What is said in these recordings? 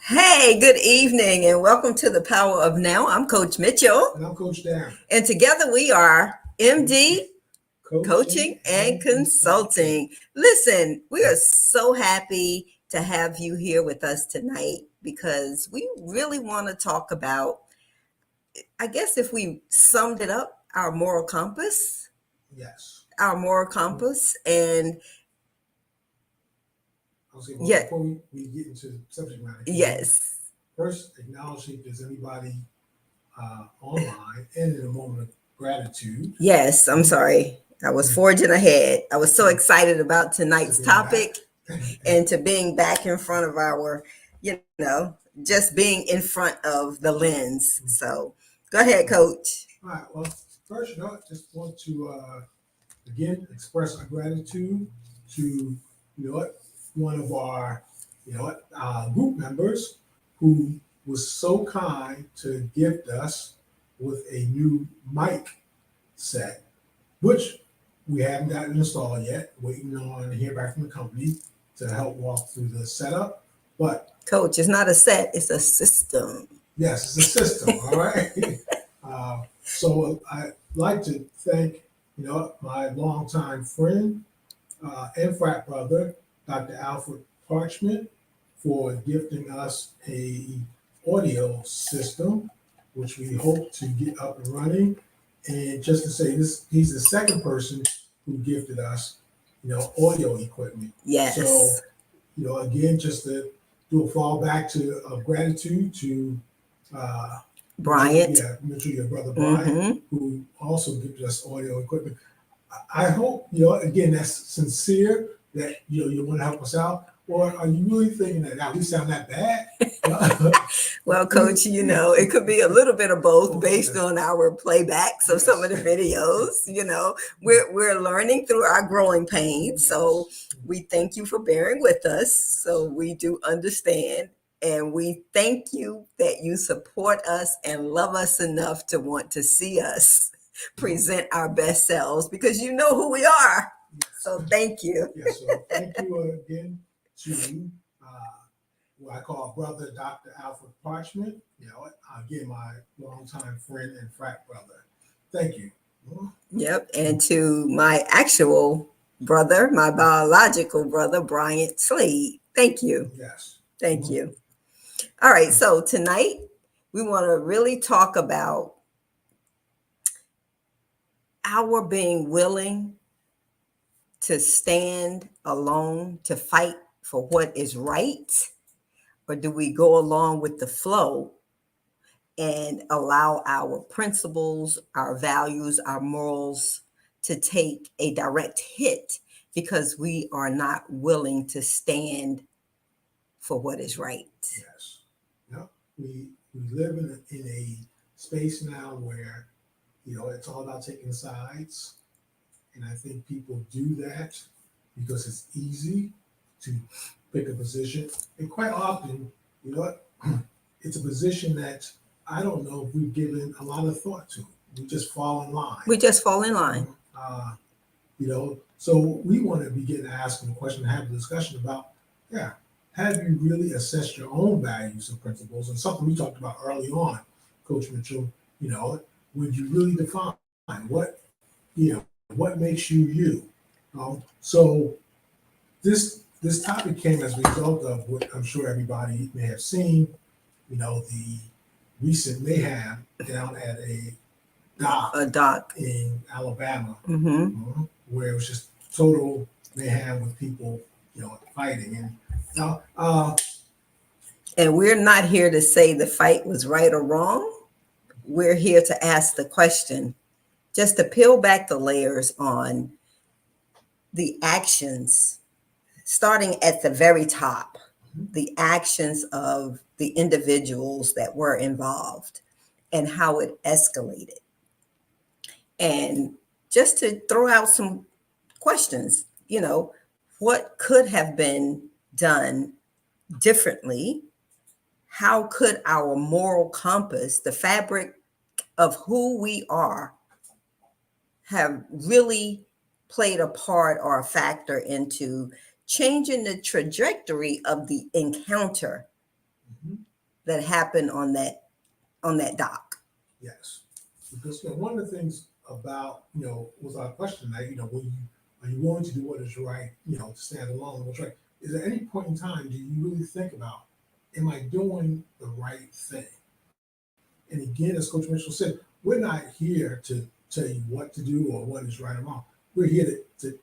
Hey, good evening, and welcome to the Power of Now. I'm Coach Mitchell, And I'm Coach Dan. and together we are MD Coaching and Consulting. Consulting. Listen, we are so happy to have you here with us tonight because we really want to talk about, I guess, if we summed it up, our moral compass, Yes. our moral compass, and I'll say, yeah, before we get into the subject matter, yes, first acknowledge if there's anybody online and in a moment of gratitude. yes, I'm sorry. I was forging ahead. I was so excited about tonight's topic and to being back in front of our, just being in front of the lens. So go ahead, Coach. All right. Well, first, I just want to again express our gratitude to one of our group members who was so kind to gift us with a new mic set, which we haven't gotten installed yet. Waiting on to hear back from the company to help walk through the setup. But Coach, it's not a set, it's a system. yes, it's a system. All right. So I'd like to thank my longtime friend and frat brother, Dr. Alfred Parchment, for gifting us a audio system, which we hope to get up and running. And just to say this, he's the second person who gifted us, audio equipment. Yes. So, again, just to do a fallback to of gratitude to Bryant. Mitchell, your brother Bryant, who also gifted us audio equipment. I hope, again, that's sincere that, you want to help us out. Or are you really thinking that we sound that bad? Well, Coach, it could be a little bit of both based on our playbacks of some of the videos. We're learning through our growing pains. So we thank you for bearing with us. So we do understand. And we thank you that you support us and love us enough to want to see us present our best selves because you know who we are. So thank you. Yes, so thank you again to what I call brother Dr. Alfred Parchment, again, my longtime friend and frat brother. Thank you. Yep. And to my actual brother, my biological brother, Bryant Slade. Thank you. Yes. Thank you. All right. So tonight we want to really talk about our being willing to stand alone, to fight for what is right, or do we go along with the flow and allow our principles, our values, our morals to take a direct hit because we are not willing to stand for what is right? Yes. Yep. We live in a space now where it's all about taking sides, and I think people do that because it's easy to pick a position, and quite often, it's a position that I don't know if we've given a lot of thought to. We just fall in line. We just fall in line. So we want to begin asking the question, have a discussion about, have you really assessed your own values and principles? And something we talked about early on, Coach Mitchell, would you really define what, what makes you you? So this topic came as a result of what I'm sure everybody may have seen, the recent mayhem down at a dock in Alabama, where it was just total mayhem with people, fighting. And we're not here to say the fight was right or wrong. We're here to ask the question, just to peel back the layers on the actions, starting at the very top, the actions of the individuals that were involved and how it escalated. And just to throw out some questions, what could have been done differently? How could our moral compass, the fabric of who we are, have really played a part or a factor into changing the trajectory of the encounter Mhm. that happened on that dock. Yes, because one of the things about was our question that are you willing to do what is right, to stand alone, what's right? Is at any point in time do you really think about, am I doing the right thing? And again, as Coach Mitchell said, we're not here to tell you what to do or what is right or wrong. We're here to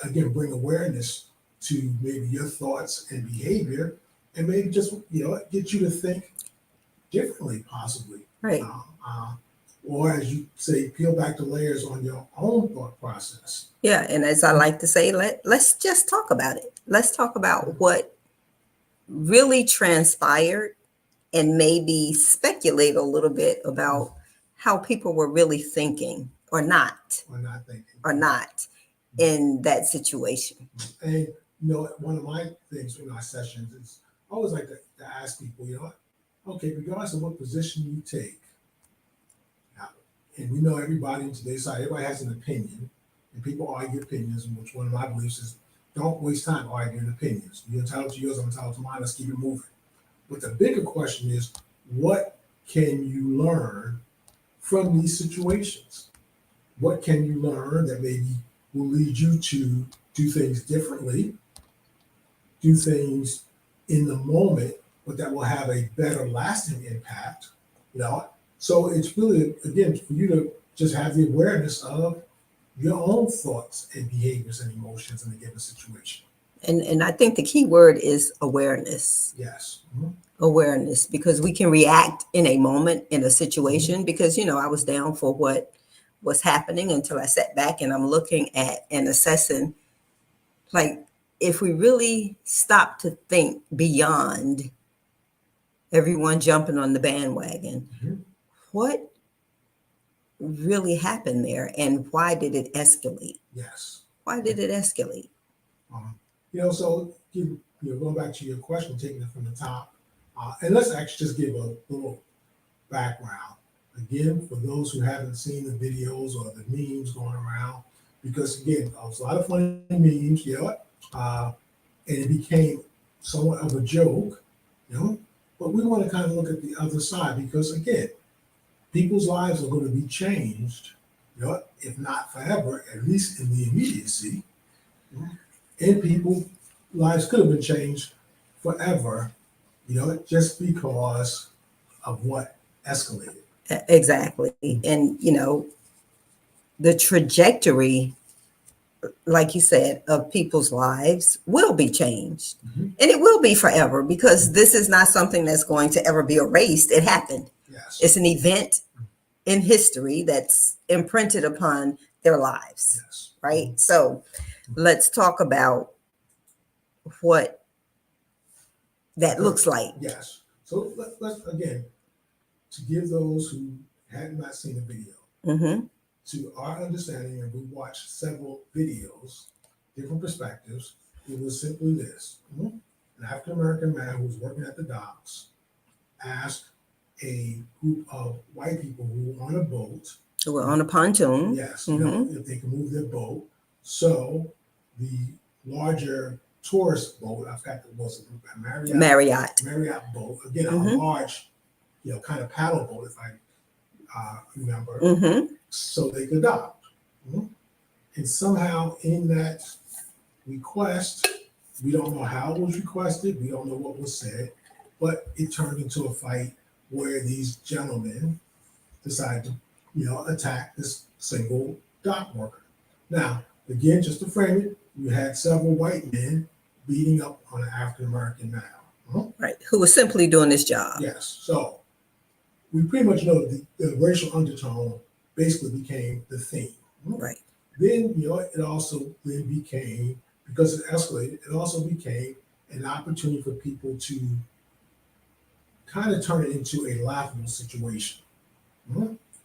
again bring awareness to maybe your thoughts and behavior, and maybe just get you to think differently, possibly. Right. Or as you say, peel back the layers on your own thought process. Yeah, and as I like to say, let's just talk about it. Let's talk about what really transpired and maybe speculate a little bit about how people were really thinking or not Or not thinking. In that situation. And one of my things in our sessions is I always like to ask people, okay, regardless of what position you take, now, and we know everybody in today's society, everybody has an opinion, and people argue opinions, which one of my beliefs is don't waste time arguing opinions. You're entitled to yours, I'm entitled to mine, let's keep it moving. But the bigger question is, what can you learn from these situations? What can you learn that maybe will lead you to do things differently, do things in the moment, but that will have a better lasting impact, So it's really, again, for you to just have the awareness of your own thoughts and behaviors and emotions in a given situation. And I think the key word is awareness. Yes. Mm-hmm. Awareness, because we can react in a moment in a situation, mm-hmm. because I was down for what was happening until I sat back and I'm looking at and assessing, like, if we really stop to think beyond everyone jumping on the bandwagon, mm-hmm. what really happened there and why did it escalate? Yes. Why did it escalate? So going back to your question, taking it from the top, and let's actually just give a little background. Again, for those who haven't seen the videos or the memes going around, because again, there was a lot of funny memes, and it became somewhat of a joke, but we want to kind of look at the other side because again, people's lives are going to be changed, if not forever, at least in the immediacy. And people's lives could have been changed forever, just because of what escalated. Exactly. And, the trajectory, like you said, of people's lives will be changed. Mm-hmm. And it will be forever because this is not something that's going to ever be erased. It happened. Yes. It's an event in history that's imprinted upon their lives. Yes. Right? Mm-hmm. So let's talk about what that looks like. Yes. So let's again, to give those who had not seen the video, mm-hmm. to our understanding, and we watched several videos, different perspectives, it was simply this. Mm-hmm. An African-American man who was working at the docks asked a group of white people who were on a boat. Who were on a pontoon. Yes, mm-hmm. If they could move their boat. So the larger tourist boat, I forgot what was a Marriott boat, again, mm-hmm. a large, kind of paddle boat, if I remember, mm-hmm. so they could dock. Mm-hmm. And somehow in that request, we don't know how it was requested, we don't know what was said, but it turned into a fight where these gentlemen decided to, attack this single dock worker. Now, again, just to frame it, you had several white men beating up on an African-American male. Huh? Right, who was simply doing his job. Yes, so we pretty much know the racial undertone basically became the theme. Right. Then, it also then became, because it escalated, it also became an opportunity for people to kind of turn it into a laughable situation.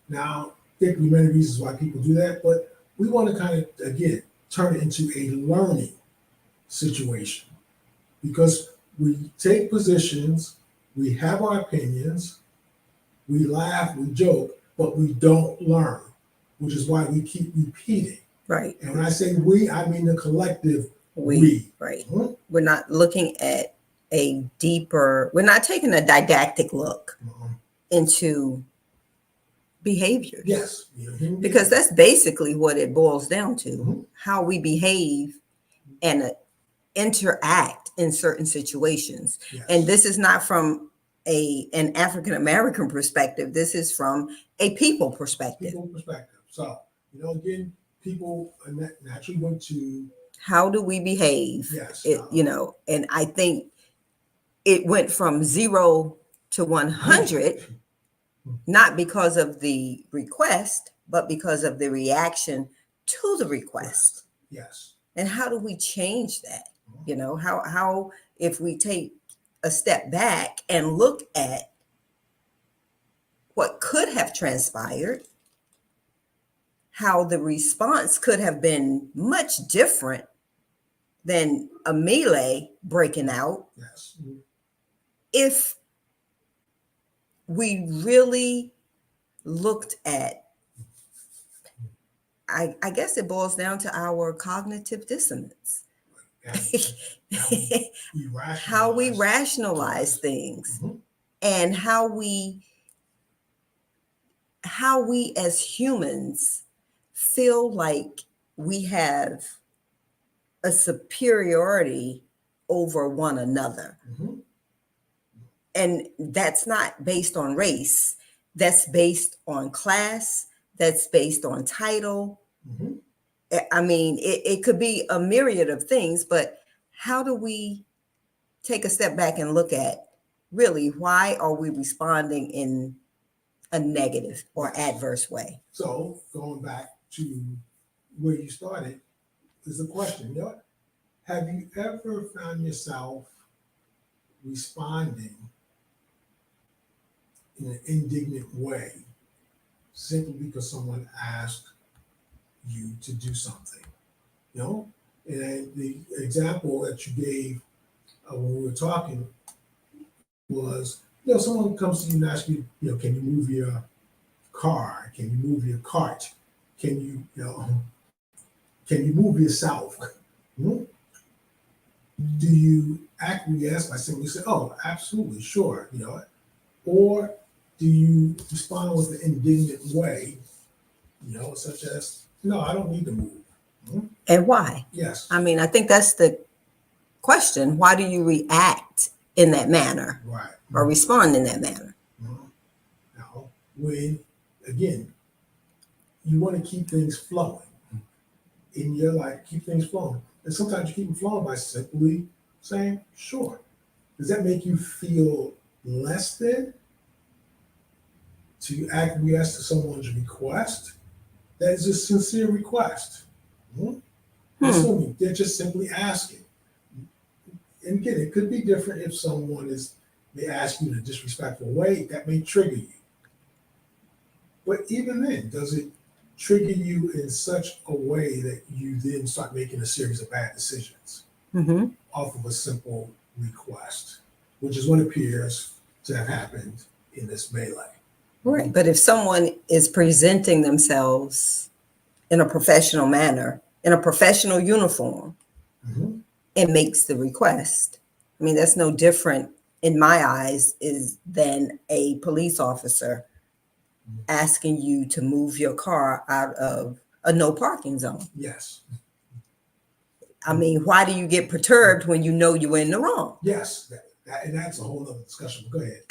Now, there could be many reasons why people do that, but we want to kind of, again, turn it into a learning situation because we take positions, we have our opinions, we laugh, we joke, but we don't learn, which is why we keep repeating. Right. And when I say we, I mean the collective we. Right. Mm-hmm. We're not looking at a deeper, we're not taking a didactic look into behaviors. Yes. Because that's basically what it boils down to, Mhm. how we behave and interact in certain situations. Yes. And this is not from an African American perspective. This is from a people perspective. People perspective. So, again, people naturally want to. How do we behave? Yes. And I think it went from 0 to 100, not because of the request, but because of the reaction to the request. Yes. And how do we change that? How if we take a step back and look at what could have transpired, how the response could have been much different than a melee breaking out. Yes. If we really looked at, I guess it boils down to our cognitive dissonance. How we rationalize things, and how we as humans feel like we have a superiority over one another. And that's not based on race. That's based on class. That's based on title. I mean, it could be a myriad of things, but how do we take a step back and look at really why are we responding in a negative or adverse way? So going back to where you started is the question, have you ever found yourself responding in an indignant way simply because someone asked you to do something? And the example that you gave when we were talking was, someone comes to you and asks you, can you move your car? Can you move your cart? Can you move yourself? Do you acquiesce by simply say, "Oh, absolutely, sure," or do you respond with an indignant way, such as, "No, I don't need to move." And why? Yes. I mean, I think that's the question. Why do you react in that manner? Right. Or respond in that manner? Now, when, again, you want to keep things flowing in your life, keep things flowing. And sometimes you keep them flowing by simply saying, sure. Does that make you feel less than to acquiesce to someone's request? That is a sincere request. Assuming they're just simply asking. And again, it could be different if they ask you in a disrespectful way, that may trigger you. But even then, does it trigger you in such a way that you then start making a series of bad decisions off of a simple request, which is what appears to have happened in this melee? Right. But if someone is presenting themselves in a professional manner, in a professional uniform, and makes the request, I mean, that's no different in my eyes than a police officer asking you to move your car out of a no parking zone. Yes. I mean, why do you get perturbed when you know you're in the wrong? Yes. And that's a whole other discussion. Go ahead.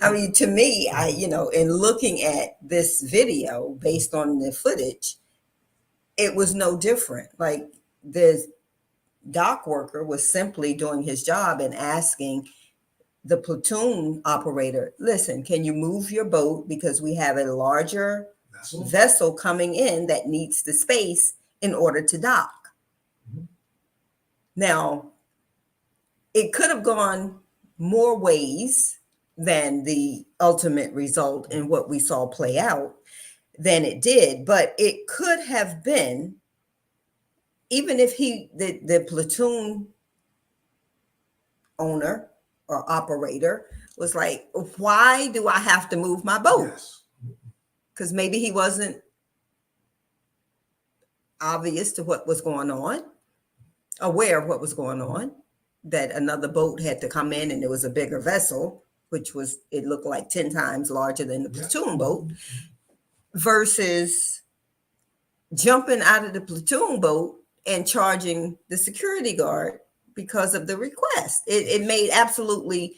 I mean, to me, in looking at this video based on the footage, it was no different. Like the dock worker was simply doing his job and asking the platoon operator, listen, can you move your boat because we have a larger vessel coming in that needs the space in order to dock. Now, it could have gone more ways than the ultimate result in what we saw play out than it did, but it could have been, even if the platoon owner or operator was like, why do I have to move my boat? Yes. Because maybe he wasn't obvious to what was going on, aware of what was going on. that another boat had to come in and it was a bigger vessel, which was, it looked like 10 times larger than the Yeah. platoon boat, versus jumping out of the platoon boat and charging the security guard because of the request. It made absolutely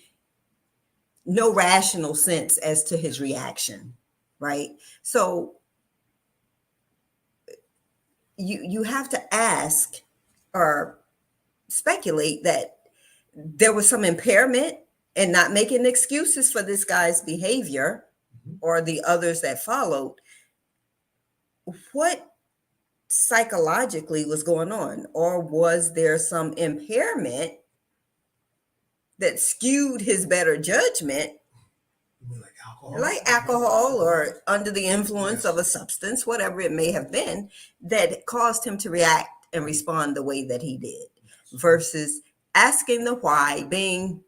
no rational sense as to his reaction, right? So you have to ask or speculate that there was some impairment and not making excuses for this guy's behavior or the others that followed. What psychologically was going on? Or was there some impairment that skewed his better judgment, You mean like like alcohol or under the influence Yes. of a substance, whatever it may have been, that caused him to react and respond the way that he did, versus asking the why, being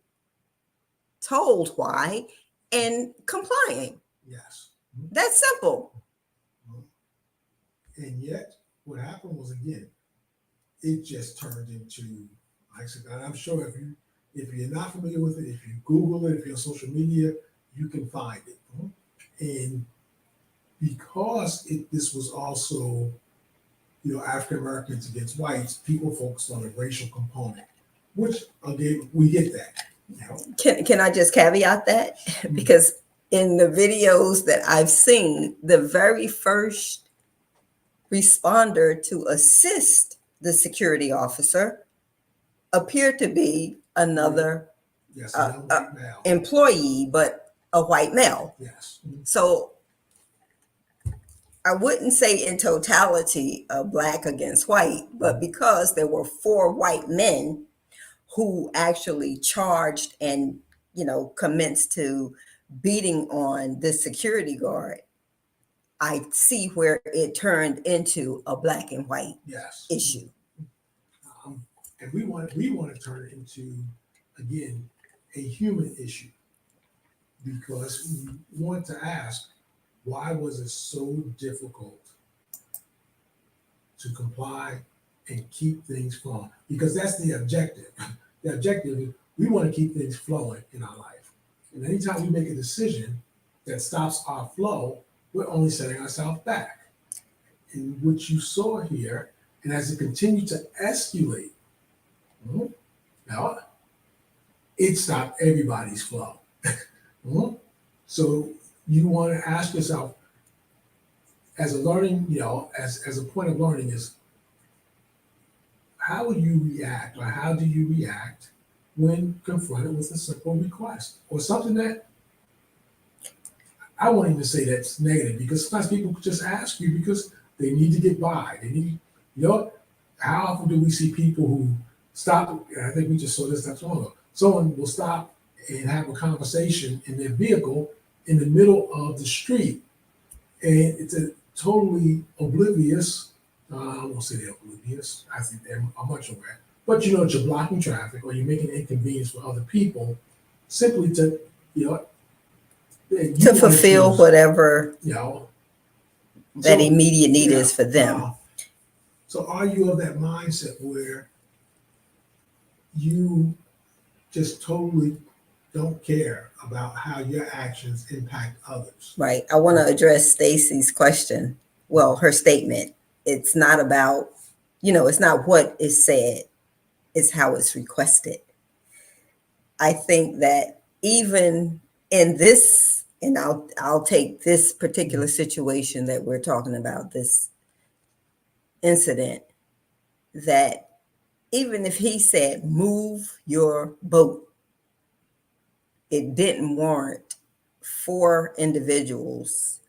told why, and complying? Yes. That's simple. And yet, what happened was, again, it just turned into, like I said, and I'm sure if you're not familiar with it, if you Google it, if you're on social media, you can find it. And because this was also, African Americans against whites, people focused on the racial component, which again, we get that. Can I just caveat that? Because in the videos that I've seen, the very first responder to assist the security officer appeared to be another Yes, a young white male. employee, but a white male. Yes. So I wouldn't say in totality black against white, but because there were 4 white men who actually charged and commenced to beating on this security guard, I see where it turned into a black and white Yes. issue. And we want to turn it into, again, a human issue, because we want to ask, why was it so difficult to comply and keep things flowing? Because that's the objective. The objective is we want to keep things flowing in our life. And anytime we make a decision that stops our flow, we're only setting ourselves back. And what you saw here, and as it continued to escalate, now it stopped everybody's flow. So you want to ask yourself, as a learning, as a point of learning, is how will you react, or how do you react when confronted with a simple request or something that, I won't even say that's negative, because sometimes people just ask you because they need to get by. They need, how often do we see people who stop? And I think we just saw this not so long ago. Someone will stop and have a conversation in their vehicle in the middle of the street, and it's a totally oblivious. I won't say they're oblivious. I think they're much aware. But that you're blocking traffic or you're making inconvenience for other people, simply to to fulfill whatever that immediate need is for them. So are you of that mindset where you just totally don't care about how your actions impact others? Right. I want to address Stacy's question. Well, her statement. It's not about, it's not what is said, it's how it's requested. I think that even in this, and I'll take this particular situation that we're talking about, this incident, that even if he said, move your boat, it didn't warrant 4 individuals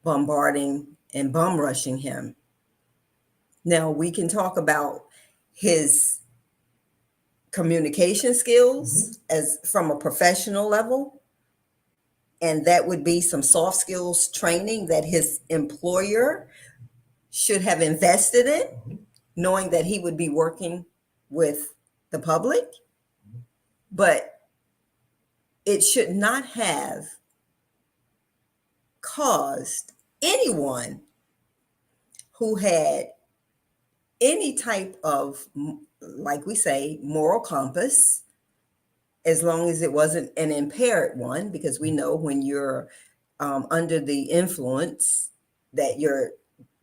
bombarding and bum rushing him. Now, we can talk about his communication skills as from a professional level, and that would be some soft skills training that his employer should have invested in, knowing that he would be working with the public. But it should not have caused anyone who had any type of like we say, moral compass, as long as it wasn't an impaired one, because we know when you're under the influence that your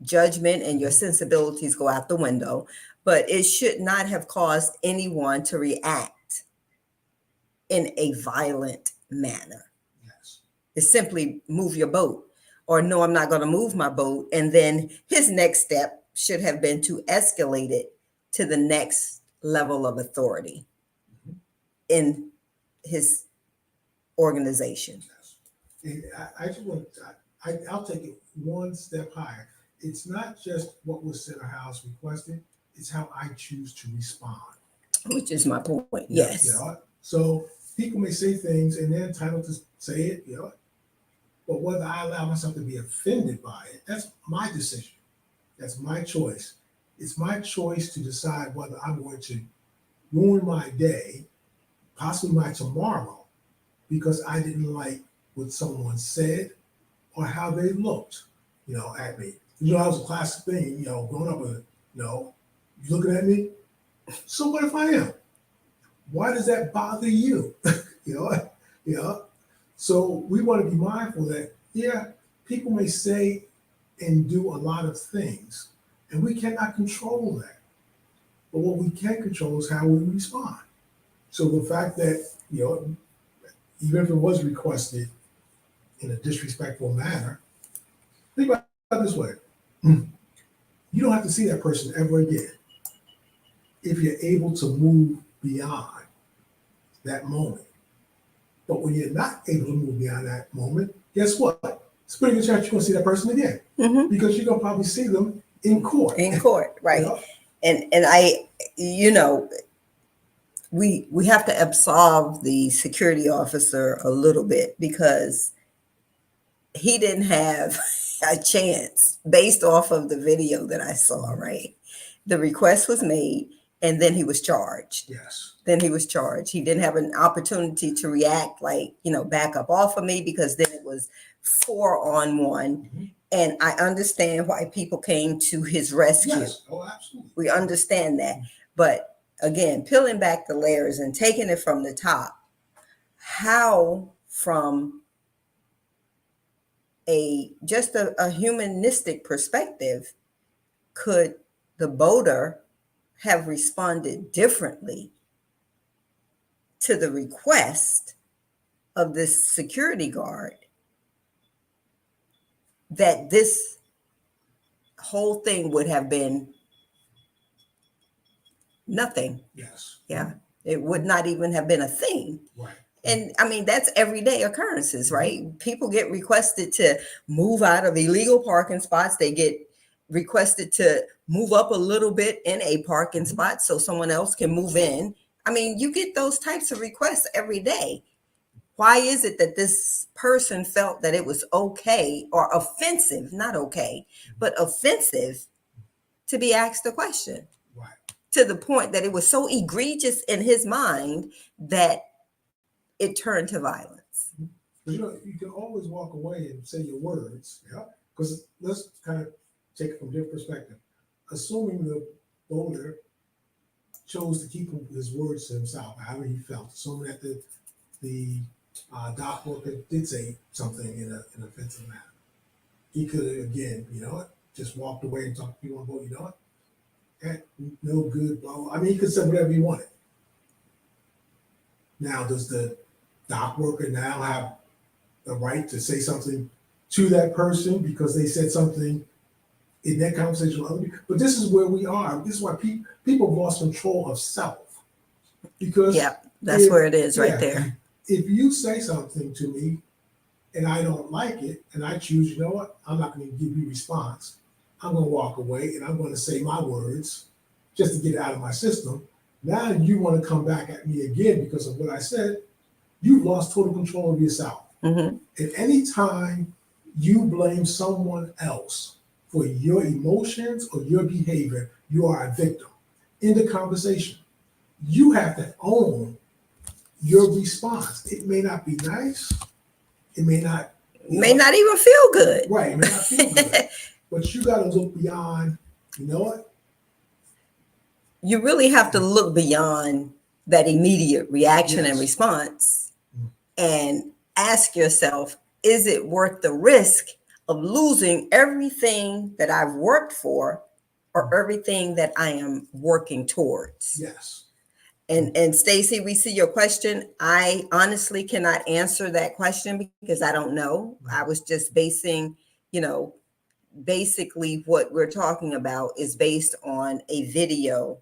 judgment and your sensibilities go out the window. But it should not have caused anyone to react in a violent manner. Yes. It's simply move your boat, or no, I'm not going to move my boat. And then his next step should have been to escalate it to the next level of authority in his organization. Yes. And I just want I'll take it one step higher. It's not just what was Center House requested, it's how I choose to respond. Which is my point. Yeah, Yes. you know, so people may say things and they're entitled to say it, you know, but whether I allow myself to be offended by it, that's my decision. That's my choice. It's my choice to decide whether I'm going to ruin my day, possibly my tomorrow, because I didn't like what someone said or how they looked, you know, at me. You know, that was a classic thing, you know, growing up with, you know, you looking at me? So what if I am? Why does that bother you? you know, you know. So we want to be mindful that, yeah, people may say and do a lot of things, and we cannot control that. But what we can control is how we respond. So the fact that, you know, even if it was requested in a disrespectful manner, think about it this way. You don't have to see that person ever again if you're able to move beyond that moment. But when you're not able to move beyond that moment, guess what? It's a pretty good chance you're going to see that person again because you're going to probably see them in court. In court, right? You know? And I, you know, we have to absolve the security officer a little bit because he didn't have a chance based off of the video that I saw, right? The request was made and then he was charged. Yes. Then he was charged. He didn't have an opportunity to react, like, you know, back up off of me, because then it was 4-on-1. And I understand why people came to his rescue. Yes. Oh, absolutely. We understand that. But again, peeling back the layers and taking it from the top, how from just a humanistic perspective could the boater have responded differently to the request of this security guard that this whole thing would have been nothing? Yes. Yeah. It would not even have been a thing. Right. And I mean, that's everyday occurrences, right? People get requested to move out of illegal parking spots. They get requested to move up a little bit in a parking spot so someone else can move in. I mean, you get those types of requests every day. Why is it that this person felt that it was okay or offensive, not okay, but offensive to be asked a question? Right. To the point that it was so egregious in his mind that it turned to violence. But you know, you can always walk away and say your words, yeah. Because let's kind of take it from their perspective. Assuming the boater chose to keep his words to himself, however he felt, assuming that the dock worker did say something in an offensive manner, he could have again, you know, just walked away and talked to people on the boat. You know what? That no good. Blah, blah. I mean, he could say whatever he wanted. Now, does the dock worker now have the right to say something to that person because they said something in that conversation with other people? But this is where we are. This is why people have lost control of self. Because yeah, that's where it is right there. If you say something to me and I don't like it and I choose, you know what, I'm not going to give you a response. I'm going to walk away and I'm going to say my words just to get it out of my system. Now you want to come back at me again because of what I said. You've lost total control of yourself. And any time you blame someone else for your emotions or your behavior, you are a victim. In the conversation, you have to own your response. It may not be nice. It may not. May not even feel good. Right. It may not feel good. But you got to look beyond, you know what? you really have to look beyond that immediate reaction and Yes. response Mm. and ask yourself, is it worth the risk of losing everything that I've worked for or everything that I am working towards? Yes. And Stacy, we see your question. I honestly cannot answer that question because I don't know. I was just basing, you know, basically what we're talking about is based on a video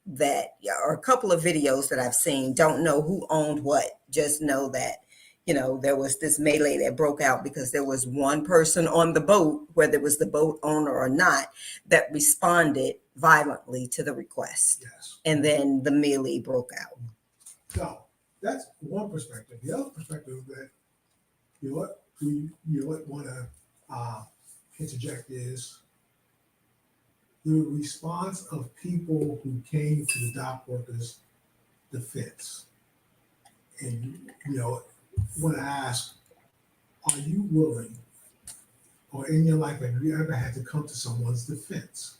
that, or a couple of videos that I've seen. Don't know who owned what, just know that, you know, there was this melee that broke out because there was one person on the boat, whether it was the boat owner or not, that responded violently to the request. Yes. And then the melee broke out. So that's one perspective. The other perspective that want to interject is the response of people who came to the dock workers' defense. And want to ask, are you willing, or in your life, have you ever had to come to someone's defense?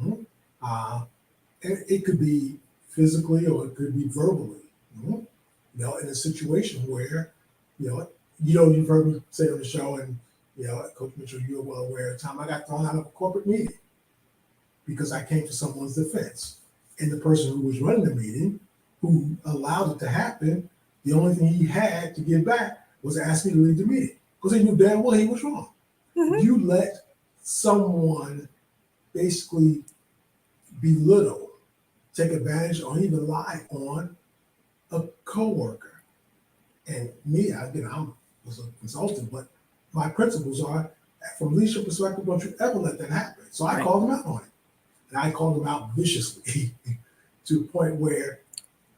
Hmm? It could be physically or it could be verbally. Hmm? In a situation where, you've heard me say on the show, and Coach Mitchell, you're well aware of the time I got thrown out of a corporate meeting because I came to someone's defense. And the person who was running the meeting, who allowed it to happen, the only thing he had to give back was to ask me to leave the meeting because he knew damn well he was wrong. Mhm. You let someone basically belittle, take advantage, or even lie on a coworker. And me, I was a consultant, but my principles are, from leadership perspective, don't you ever let that happen. So I Right. called him out on it. And I called him out viciously to the point where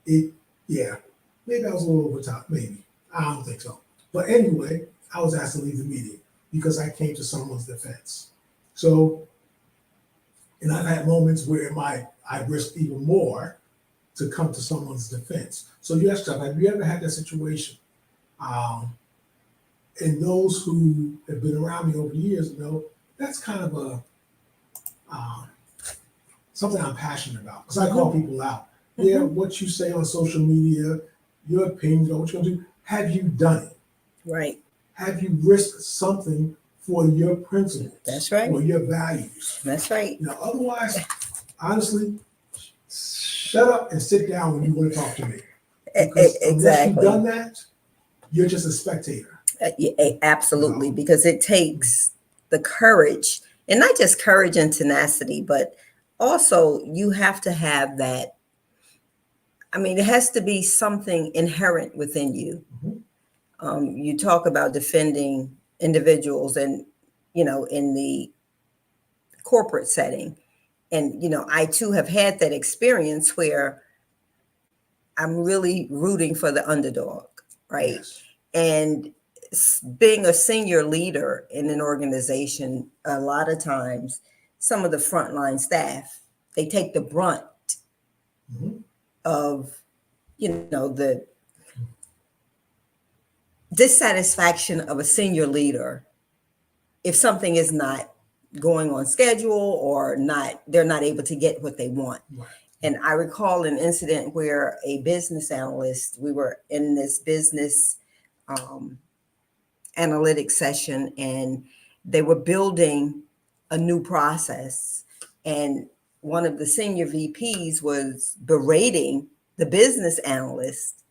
maybe I was a little over top, maybe. I don't think so. But anyway, I was asked to leave the meeting because I came to someone's defense. So, and I've had moments where I risked even more to come to someone's defense. So you ask yourself, have you ever had that situation? And those who have been around me over the years know that's kind of something I'm passionate about because I call people out. Yeah, what you say on social media, your opinions on what you're going to do, have you done it? Right. Have you risked something for your principles? That's right. For your values? That's right. Otherwise, honestly, shut up and sit down when you want to talk to me. Because unless you've done that, you're just a spectator. Absolutely, because it takes the courage, and not just courage and tenacity, but also you have to have that. I mean, it has to be something inherent within you. Mhm. You talk about defending individuals, and in the corporate setting, and I too have had that experience where I'm really rooting for the underdog, right? Yes. And being a senior leader in an organization, a lot of times, some of the frontline staff, they take the brunt Mhm. of, the dissatisfaction of a senior leader if something is not going on schedule or they're not able to get what they want. Right. And I recall an incident where a business analyst, we were in this business analytics session, and they were building a new process. And one of the senior VPs was berating the business analyst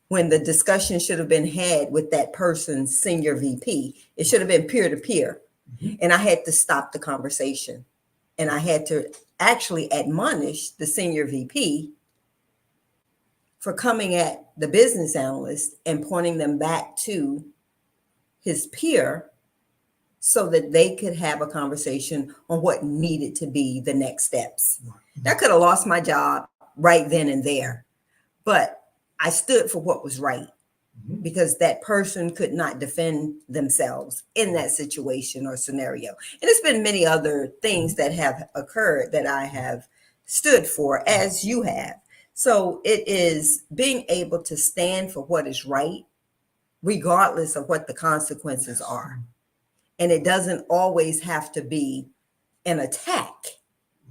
when the discussion should have been had with that person's senior VP. It should have been peer to peer. And I had to stop the conversation. And I had to actually admonish the senior VP for coming at the business analyst and pointing them back to his peer so that they could have a conversation on what needed to be the next steps. I could have lost my job right then and there, but I stood for what was right because that person could not defend themselves in that situation or scenario. And there's been many other things that have occurred that I have stood for, as you have. So it is being able to stand for what is right, regardless of what the consequences are. And it doesn't always have to be an attack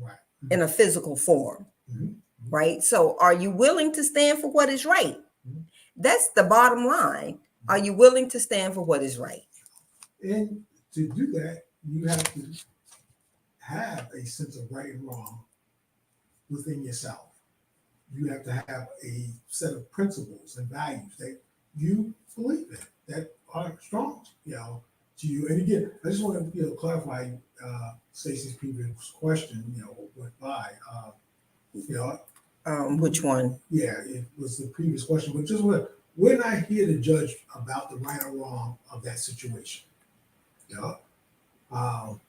Right. in a physical form. Mhm. right? So are you willing to stand for what is right? Mhm. That's the bottom line. Are you willing to stand for what is right? And to do that, you have to have a sense of right and wrong within yourself. You have to have a set of principles and values that you believe in that are strong, to you. And again, I just want to clarify Stacey's previous question. Went by. You know, Which one? yeah, it was the previous question, but just we're not here to judge about the right or wrong of that situation. You know, um,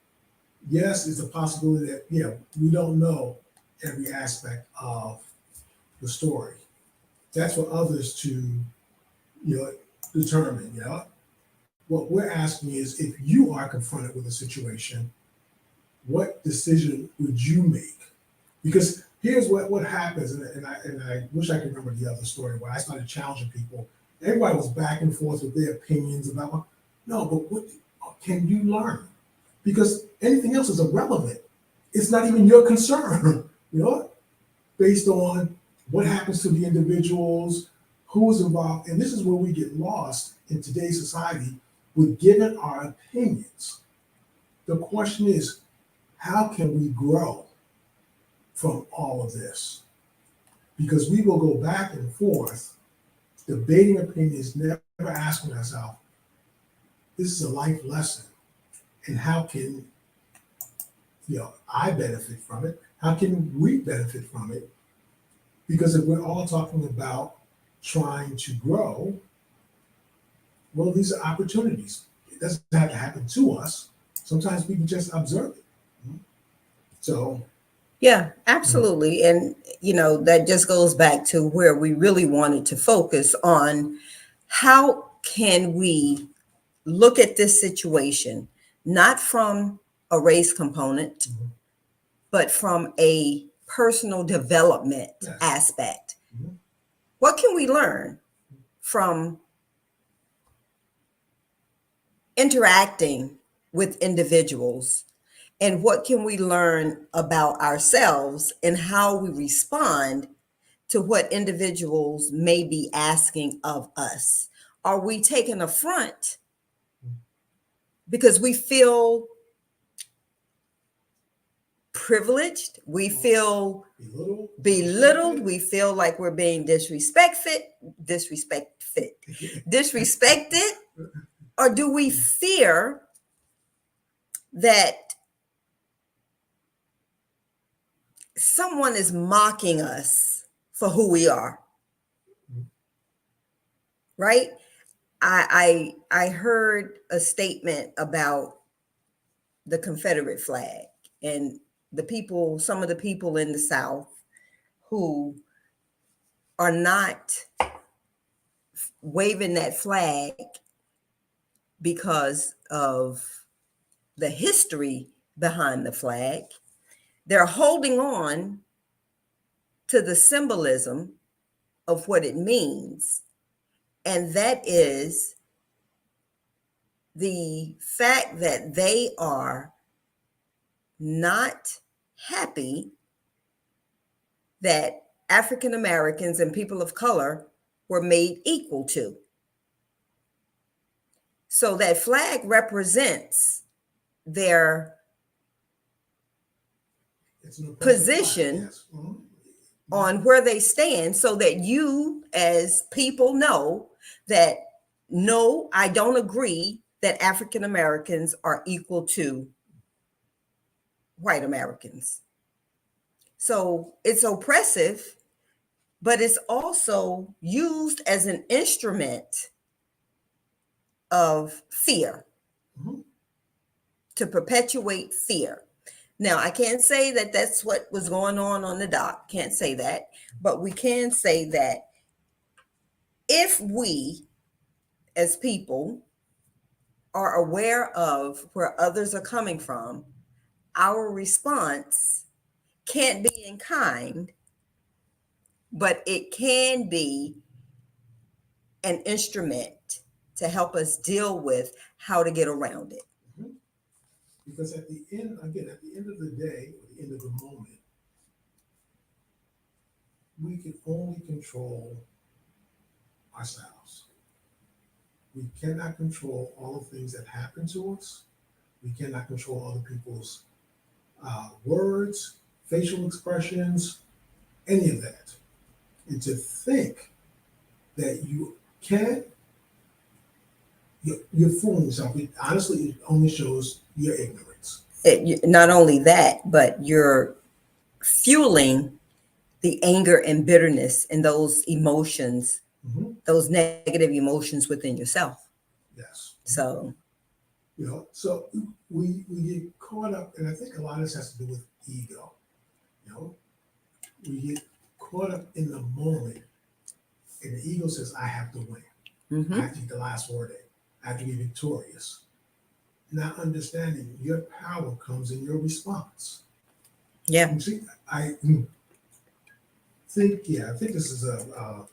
yes, it's a possibility that we don't know every aspect of the story. That's for others to determine. What we're asking is, if you are confronted with a situation, what decision would you make? Because here's what happens, and I wish I could remember the other story where I started challenging people. Everybody was back and forth with their opinions about, no, but what can you learn? Because anything else is irrelevant. It's not even your concern, based on what happens to the individuals, who's involved. And this is where we get lost in today's society with giving our opinions. The question is, how can we grow from all of this? Because we will go back and forth, debating opinions, never asking ourselves, this is a life lesson. And how can I benefit from it? How can we benefit from it? Because if we're all talking about trying to grow, well, these are opportunities. It doesn't have to happen to us. Sometimes we can just observe it. So, Yeah, absolutely. And, that just goes back to where we really wanted to focus on how can we look at this situation, not from a race component, mhm, but from a personal development yes. aspect. Mhm. What can we learn from interacting with individuals? And what can we learn about ourselves and how we respond to what individuals may be asking of us? Are we taking affront because we feel privileged? We feel belittled. We feel like we're being disrespected? Or do we fear that someone is mocking us for who we are? Right? I heard a statement about the Confederate flag and some of the people in the South who are not waving that flag because of the history behind the flag. They're holding on to the symbolism of what it means. And that is the fact that they are not happy that African Americans and people of color were made equal to. So that flag represents their position, yes. Mhm. on where they stand, so that you as people know that, no, I don't agree that African Americans are equal to white Americans. So it's oppressive, but it's also used as an instrument of fear, Mhm. to perpetuate fear. Now, I can't say that that's what was going on the dock. Can't say that. But we can say that if we as people are aware of where others are coming from, our response can't be in kind, but it can be an instrument to help us deal with how to get around it. Mhm. Because at the end of the day, or the end of the moment, we can only control ourselves. We cannot control all the things that happen to us. We cannot control other people's words, facial expressions, any of that. And to think that you can, you're fooling yourself. Honestly, it only shows your ignorance. Not only that, but you're fueling the anger and bitterness and those emotions, Mm-hmm. those negative emotions within yourself. Yes. So, So we get caught up, and I think a lot of this has to do with ego. You know, we get caught up in the moment, and the ego says, "I have to win. I have to get the last word in. I have to be victorious." Not understanding your power comes in your response. yeah. You see, I think this is a,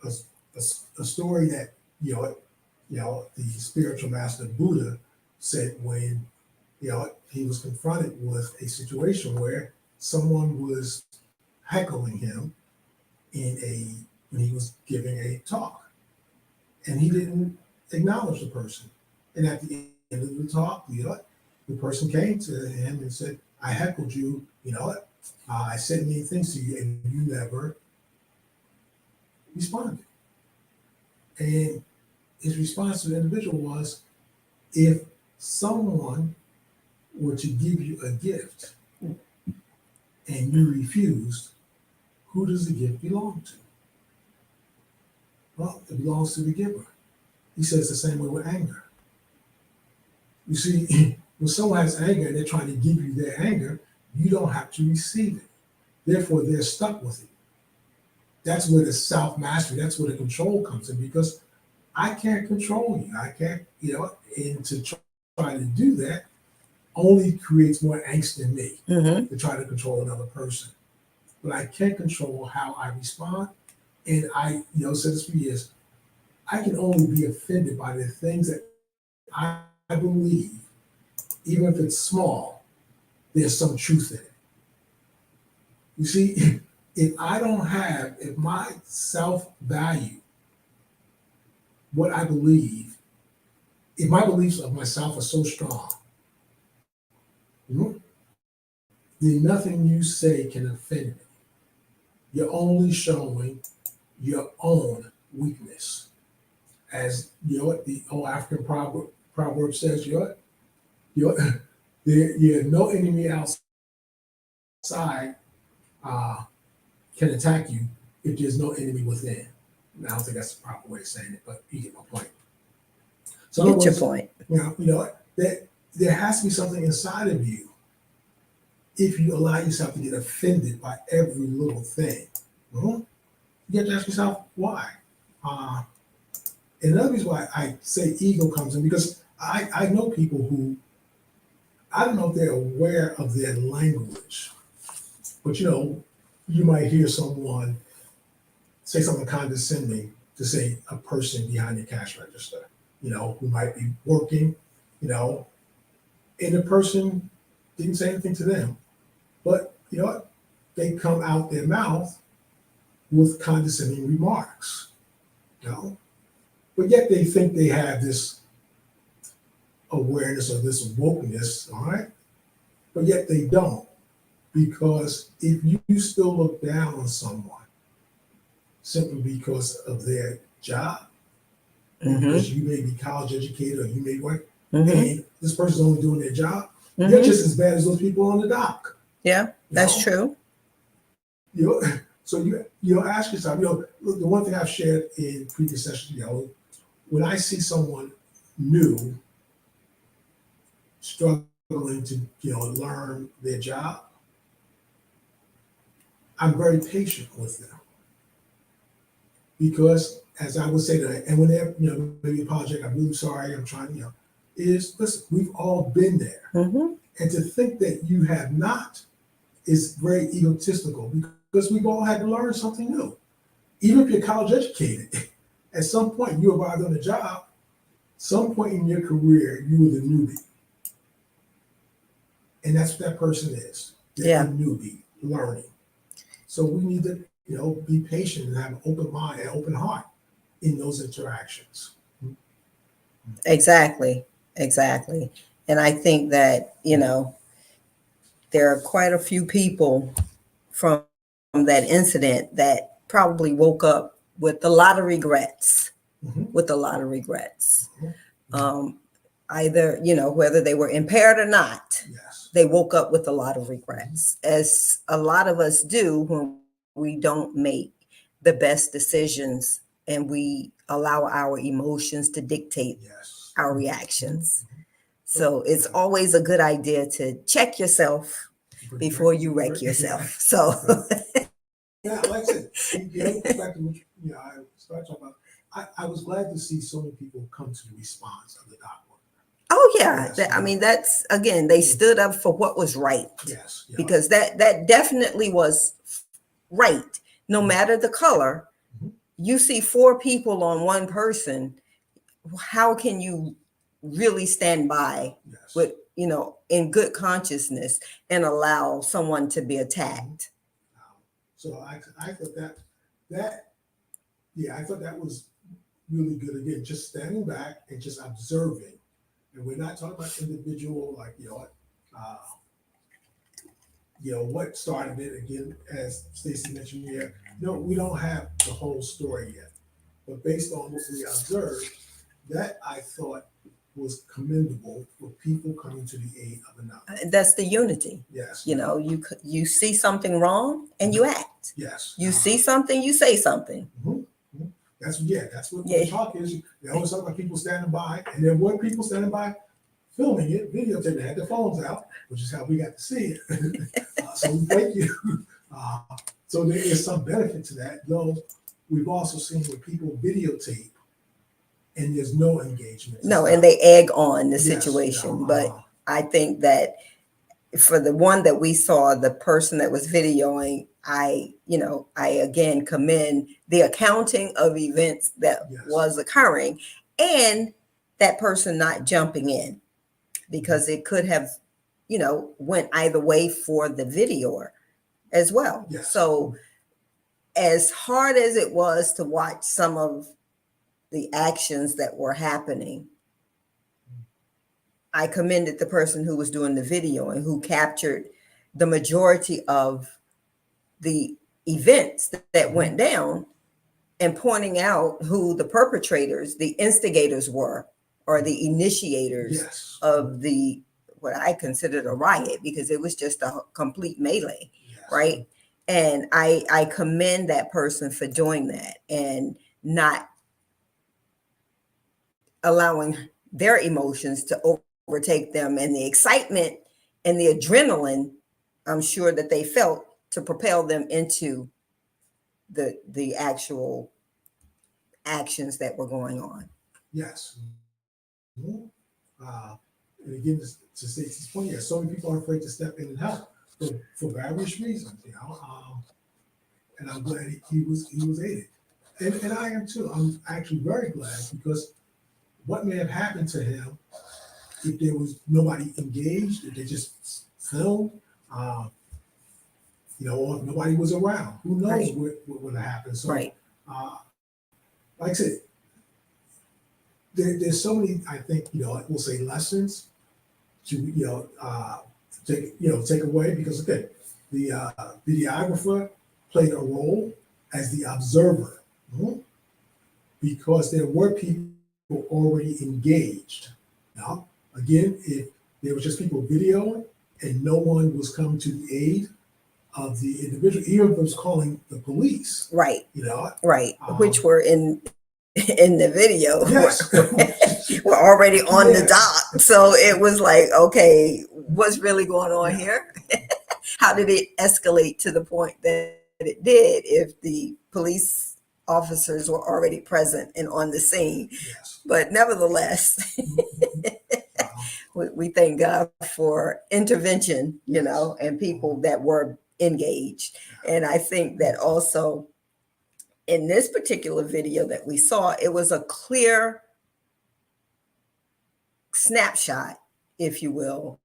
a story that the spiritual master Buddha said when he was confronted with a situation where someone was heckling him when he was giving a talk, and he didn't acknowledge the person. And at the end of the talk, the person came to him and said, "I heckled you. I said many things to you, and you never responded." And his response to the individual was, "If someone were to give you a gift and you refused, who does the gift belong to?" Well, it belongs to the giver. He says the same way with anger. You see, when someone has anger and they're trying to give you their anger, you don't have to receive it. Therefore, they're stuck with it. That's where the self-mastery, that's where the control comes in, because I can't control you. I can't, and to try to do that only creates more angst in me to try to control another person. But I can't control how I respond. And I, said this for years, I can only be offended by the things that I believe, even if it's small, there's some truth in it. You see, if my self-value, what I believe, if my beliefs of myself are so strong, then nothing you say can offend me. You're only showing your own weakness. As the old African proverb says, there no enemy outside can attack you if there's no enemy within. I don't think that's the proper way of saying it, but you get my point. So Get your point. That there has to be something inside of you if you allow yourself to get offended by every little thing. You have to ask yourself why. And another reason why I say ego comes in, because I know people who, I don't know if they're aware of their language, but you might hear someone say something condescending to say a person behind the cash register, who might be working, and the person didn't say anything to them, but they come out their mouth with condescending remarks, but yet they think they have this awareness or this wokeness, all right? But yet they don't, because if you still look down on someone simply because of their job, because you may be college educated or you may work, and this person's only doing their job, they're just as bad as those people on the dock. Yeah, that's true. So you ask yourself, the one thing I've shared in previous sessions, when I see someone new struggling to learn their job, I'm very patient with them, because as I would say to them, and when they're maybe apologetic, I'm really sorry, I'm trying, listen, we've all been there, and to think that you have not is very egotistical, because we've all had to learn something new. Even if you're college educated, at some point you arrived on a job, some point in your career you were the newbie. And that's what that person is. They're a newbie learning. So we need to, be patient and have an open mind and open heart in those interactions. Exactly. Exactly. And I think that, there are quite a few people from that incident that probably woke up with a lot of regrets, Mhm. with a lot of regrets. Mhm. Either, whether they were impaired or not, Yes. they woke up with a lot of regrets, as a lot of us do when we don't make the best decisions and we allow our emotions to dictate Yes. our Mhm. reactions. Mhm. So it's Yeah. always a good idea to check yourself before you wreck yourself. So Yeah, like I said, the other perspective, which I started talking about, I was glad to see so many people come to the response of the doc work. oh yeah, Yes, I mean, that's, again, they Yeah. stood up for what was right, Yes, yeah. because that definitely was right. No Mhm. matter the color, Mhm. you see four people on one person, how can you really stand by Yes. with, in good consciousness, and allow someone to be attacked? So I thought that I thought that was really good. Again, just standing back and just observing, and we're not talking about individual, like uh, what started it. Again, as Stacy mentioned here, we don't have the whole story yet, but based on what we observed, that I thought was commendable for people coming to the aid of another. That's the unity. Yes. You see something wrong and you act. Yes. You see something, you say something. Mhm. Mhm. That's what Yeah. the talk is. They always talk about people standing by, and there were people standing by filming it, videotaping. They had their phones out, which is how we got to see it. So we thank you. Uh, so there is some benefit to that, though. We've also seen where people videotape and there's no engagement. No, and they egg on the Yes, yeah, situation. But I think that for the one that we saw, the person that was videoing, I again commend the accounting of events that Yes. was occurring, and that person not jumping in, because it could have, went either way for the videoer as well. Yes. So as hard as it was to watch some of the actions that were happening, I commended the person who was doing the video and who captured the majority of the events that went down, and pointing out who the perpetrators, the instigators were, or the initiators Yes. of the, what I considered a riot, because it was just a complete melee, Yes. right? And I commend that person for doing that and not allowing their emotions to overtake them, and the excitement and the adrenaline I'm sure that they felt to propel them into the actual actions that were going on. Yes. Mhm. And again, to Stacey's point, yeah, so many people are afraid to step in and help for various reasons, and I'm glad he was aided, and I am too. I'm actually very glad, because what may have happened to him if there was nobody engaged, if they just filmed, or if nobody was around. Who knows Right. what would have happened? So, Right. like I said, there's so many. I think we'll say lessons to take away, because again, the videographer played a role as the observer, because there were people already engaged. Now, again, if there was just people videoing and no one was coming to the aid of the individual, even if it was calling the police, Right. Right. um, Which were in the video, yes, were already on the yes, dock. So it was like, okay, what's really going on yeah, here? How did it escalate to the point that it did if the police officers were already present and on the scene? yes. But nevertheless, we thank God for intervention, Yes. and people that were engaged. And I think that also in this particular video that we saw, it was a clear snapshot, if you will,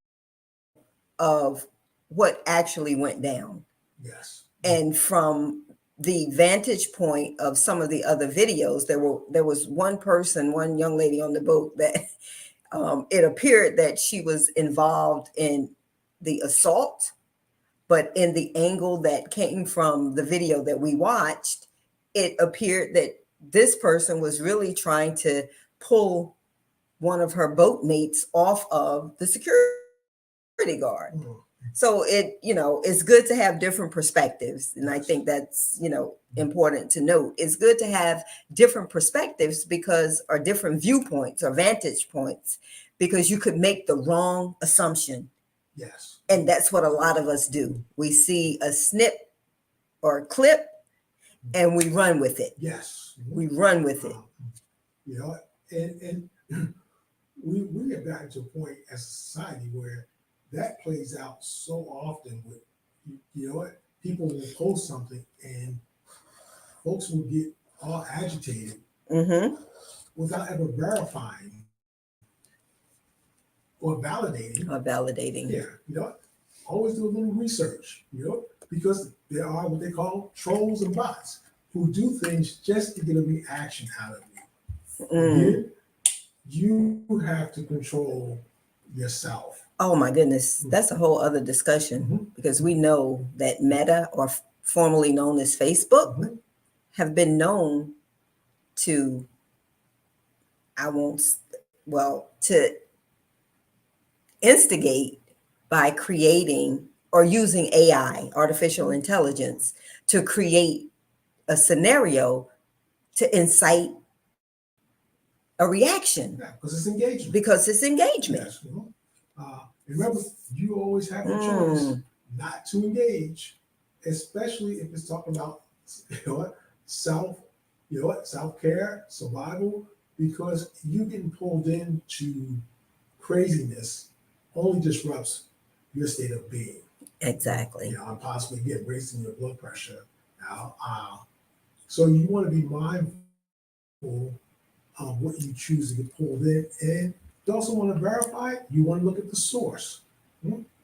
of what actually went down. Yes. And from the vantage point of some of the other videos, there was one person, one young lady on the boat that it appeared that she was involved in the assault, but in the angle that came from the video that we watched, it appeared that this person was really trying to pull one of her boat mates off of the security guard. So it's good to have different perspectives. And I think that's, important to note. It's good to have different perspectives or different viewpoints or vantage points, because you could make the wrong assumption. Yes. And that's what a lot of us do. We see a snip or a clip and we run with it. Yes. We run with it. And we have gotten to a point as a society where that plays out so often with, people will post something and folks will get all agitated without ever verifying or validating. Yeah, always do a little research, because there are what they call trolls and bots who do things just to get a reaction out of you. You have to control yourself. Oh my goodness, that's a whole other discussion, because we know that Meta, or formerly known as Facebook, have been known to, to instigate by creating or using AI, artificial intelligence, to create a scenario to incite a reaction. Yeah, because it's engagement. Yes. Remember, you always have the choice not to engage, especially if it's talking about self-care, survival, because you getting pulled into craziness only disrupts your state of being. Exactly. And possibly raising your blood pressure. So you want to be mindful of what you choose to get pulled in, and you also want to verify it. You want to look at the source.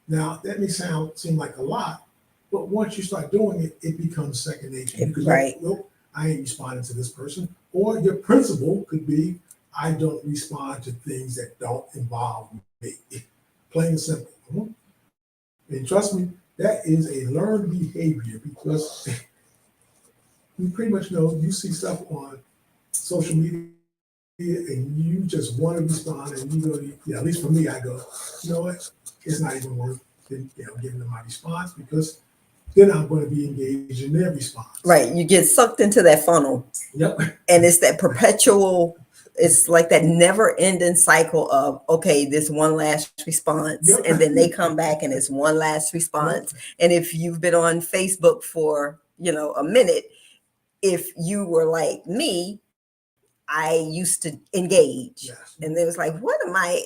Now that may seem like a lot, but once you start doing it, it becomes second nature. Because look, I ain't responding to this person. Or your principle could be, I don't respond to things that don't involve me. Plain and simple. And trust me, that is a learned behavior, because we pretty much know you see stuff on social media and you just want to respond, and you go, at least for me, I go, you know what, it's not even worth giving them my response, because then I'm going to be engaged in their response. Right. You get sucked into that funnel. Yep. And it's that perpetual, it's like that never ending cycle of, okay, this one last response. Yep. And then they come back and it's one last response. Yep. And if you've been on Facebook for, a minute, if you were like me, I used to engage. Yes. And it was like, why am I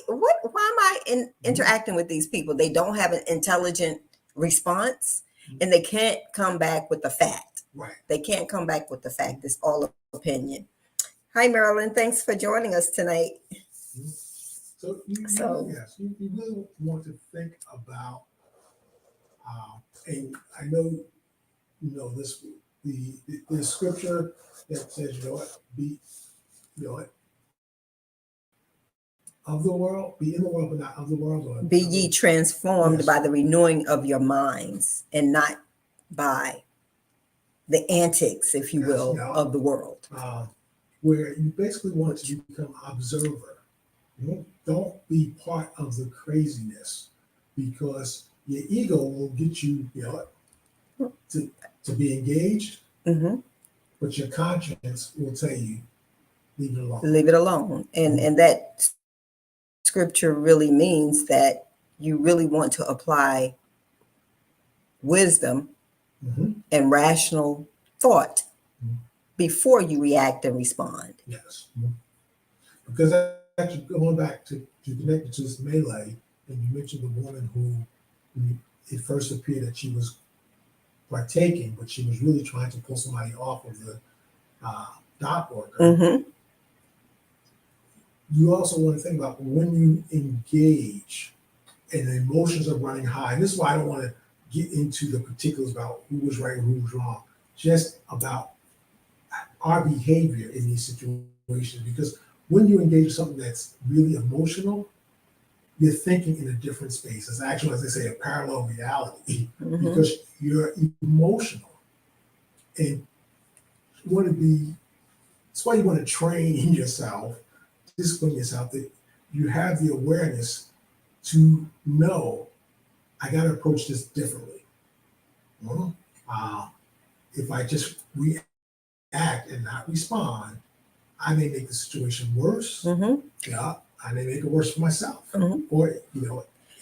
interacting with these people? They don't have an intelligent response, and they can't come back with the fact. Right. They can't come back with the fact. It's all opinion. Hi, Marilyn. Thanks for joining us tonight. So you really want to think about, and I know, this, the scripture that says, be, of the world, be in the world, but not of the world. Or be ye transformed by the renewing of your minds, and not by the antics, if you will, of the world. Where you basically want to become observer. Don't be part of the craziness, because your ego will get you, to be engaged, but your conscience will tell you, leave it alone. Leave it alone. And that scripture really means that you really want to apply wisdom and rational thought before you react and respond. Yes. Because actually, going back to connect to this melee, and you mentioned the woman who it first appeared that she was partaking, but she was really trying to pull somebody off of the dock worker. You also want to think about when you engage and the emotions are running high. And this is why I don't want to get into the particulars about who was right and who was wrong, just about our behavior in these situations. Because when you engage in something that's really emotional, you're thinking in a different space. It's actually, as they say, a parallel reality because you're emotional. And you want to be, that's why you want to train yourself, discipline yourself, that you have the awareness to know I got to approach this differently. If I just react and not respond, I may make the situation worse. Yeah, I may make it worse for myself, or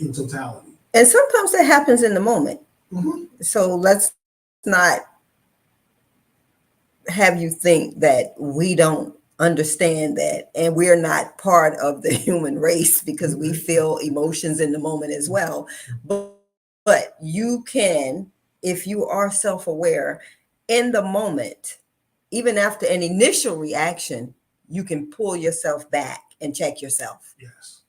in totality. And sometimes that happens in the moment. So let's not have you think that we don't understand that, and we're not part of the human race because we feel emotions in the moment as well. But you can, if you are self-aware in the moment, even after an initial reaction, you can pull yourself back and check yourself. Yes.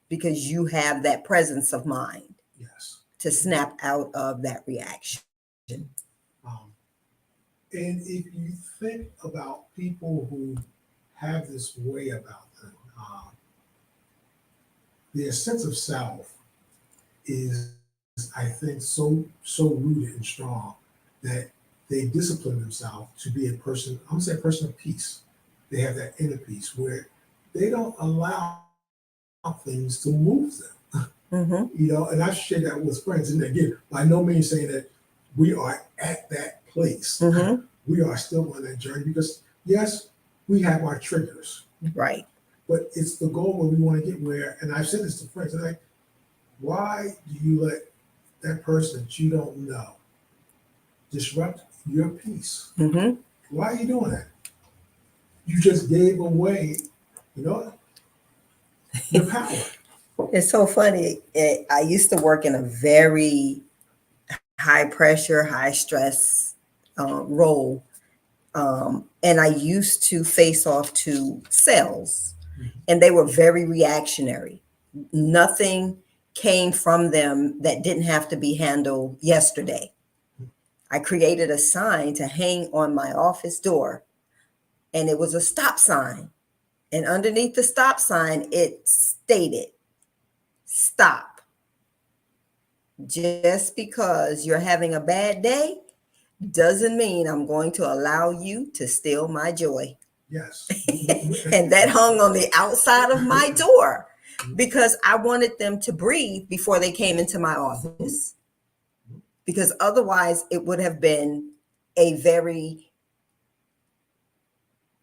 Because you have that presence of mind. Yes. To snap out of that reaction. And if you think about people who have this way about them, their sense of self is, I think, so rooted and strong that they discipline themselves to be a person. I'm gonna say a person of peace. They have that inner peace where they don't allow things to move them. And I've shared that with friends. And again, by no means saying that we are at that place. We are still on that journey because, yes, we have our triggers. Right. But it's the goal where we want to get where, and I've said this to friends, like, why do you let that person that you don't know disrupt your peace? Why are you doing that? You just gave away, your power. It's so funny. I used to work in a very high pressure, high stress role. And I used to face off to sales, and they were very reactionary. Nothing came from them that didn't have to be handled yesterday. I created a sign to hang on my office door, and it was a stop sign. And underneath the stop sign, it stated, "Stop. Just because you're having a bad day doesn't mean I'm going to allow you to steal my joy." Yes. And that hung on the outside of my door because I wanted them to breathe before they came into my office. Because otherwise, it would have been a very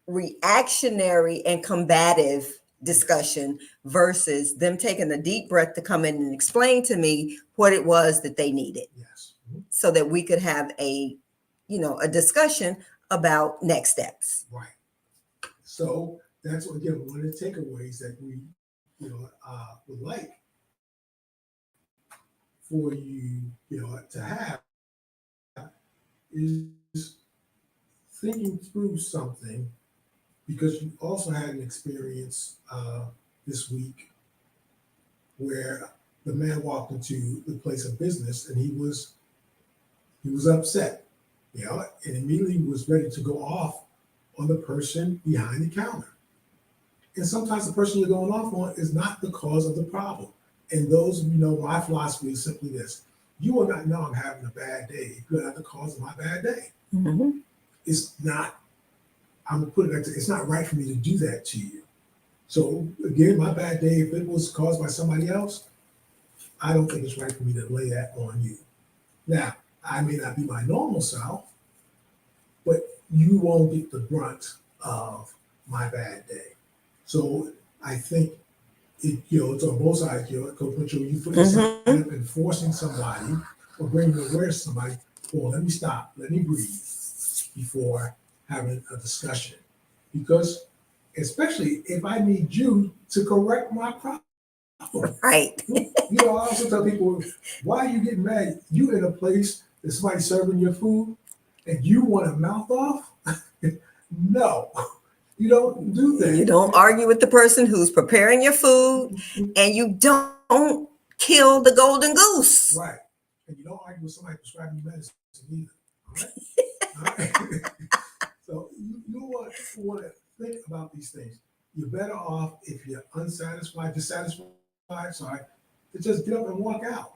reactionary and combative discussion versus them taking a deep breath to come in and explain to me what it was that they needed. Yes. So that we could have a discussion about next steps. Right. So that's what, again, one of the takeaways that we, would like for you, to have is thinking through something, because you also had an experience this week where the man walked into the place of business and he was upset, and immediately was ready to go off on the person behind the counter. And sometimes the person you're going off on is not the cause of the problem. And those of you know, my philosophy is simply this: you will not know I'm having a bad day if you're not the cause of my bad day. It's not, I'm gonna put it like this, it's not right for me to do that to you. So again, my bad day, if it was caused by somebody else, I don't think it's right for me to lay that on you. Now, I may not be my normal self, but you won't get the brunt of my bad day. So I think it's on both sides. Coach Mitchell, you put yourself up and forcing somebody or bringing awareness to somebody. Well, let me stop, let me breathe before having a discussion. Because especially if I need you to correct my problem. Right. I also tell people, why are you getting mad? You in a place that somebody's serving your food and you want to mouth off? No, you don't do that. You don't argue with the person who's preparing your food, and you don't kill the golden goose. Right. And you don't argue with somebody prescribing you medicine either. All right? All right? So you want to think about these things. You're better off if you're unsatisfied, dissatisfied, sorry, to just get up and walk out.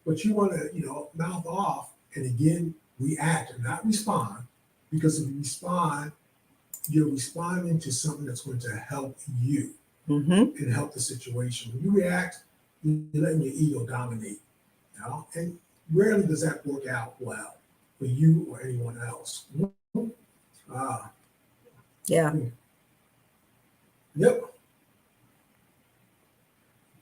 But you want to, mouth off and again react and not respond, because if you respond, you're responding to something that's going to help you Mm-hmm. and help the situation. When you react, you're letting your ego dominate, and rarely does that work out well for you or anyone else. Ah, Yeah. yep.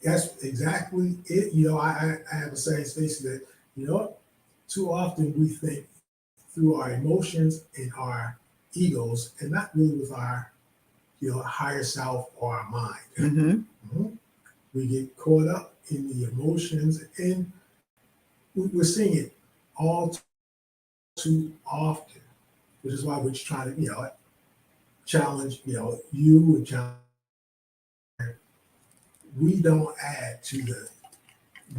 That's exactly it. I have a saying, Stacey, that, too often we think through our emotions and our egos and not really with our, higher self or our mind. Mm-hmm. Mhm. We get caught up in the emotions, and we're seeing it all too often, which is why we're trying to, challenge, you and challenge. We don't add to the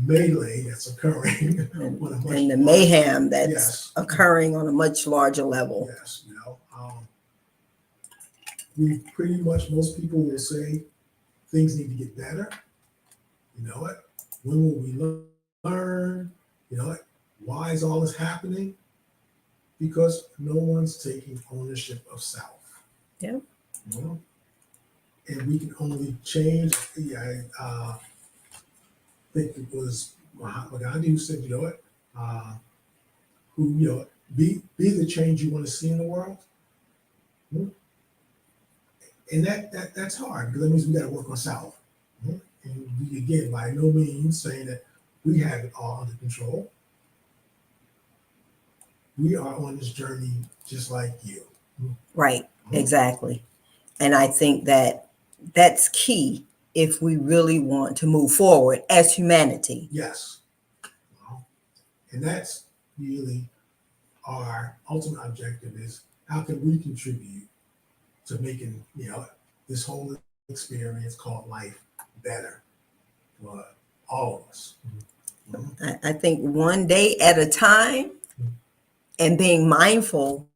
melee that's occurring on a much And the larger, mayhem that's yes, occurring on a much larger level. yes, we pretty much, most people will say things need to get better. You know what? When will we learn? You know what? Why is all this happening? Because no one's taking ownership of self. Yeah. You know? And we can only change. I think it was Mahatma Gandhi who said, who, be the change you want to see in the world. Hmm? And that's hard, because that means we got to work on self. Hmm? And we, again, by no means saying that we have it all under control. We are on this journey just like you. Right. Hmm? Exactly. And I think that that's key if we really want to move forward as humanity. Yes. Well, and that's really our ultimate objective, is how can we contribute to making, this whole experience called life better for all of us. I think one day at a time, and being mindful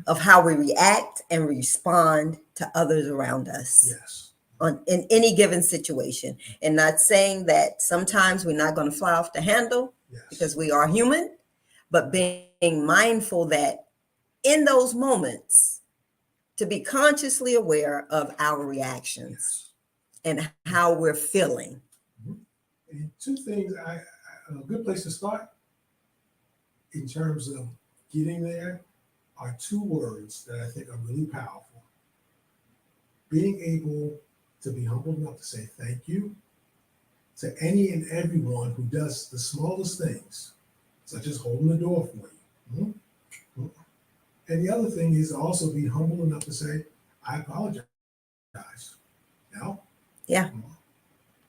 of how we react and respond to others around us Yes. in any given situation. And not saying that sometimes we're not going to fly off the handle, Yes. because we are human, but being mindful that in those moments, to be consciously aware of our reactions and how we're feeling. And two things, a good place to start in terms of getting there are two words that I think are really powerful. Being able to be humble enough to say thank you to any and everyone who does the smallest things, such as holding the door for you. And the other thing is also be humble enough to say, I apologize. Yeah.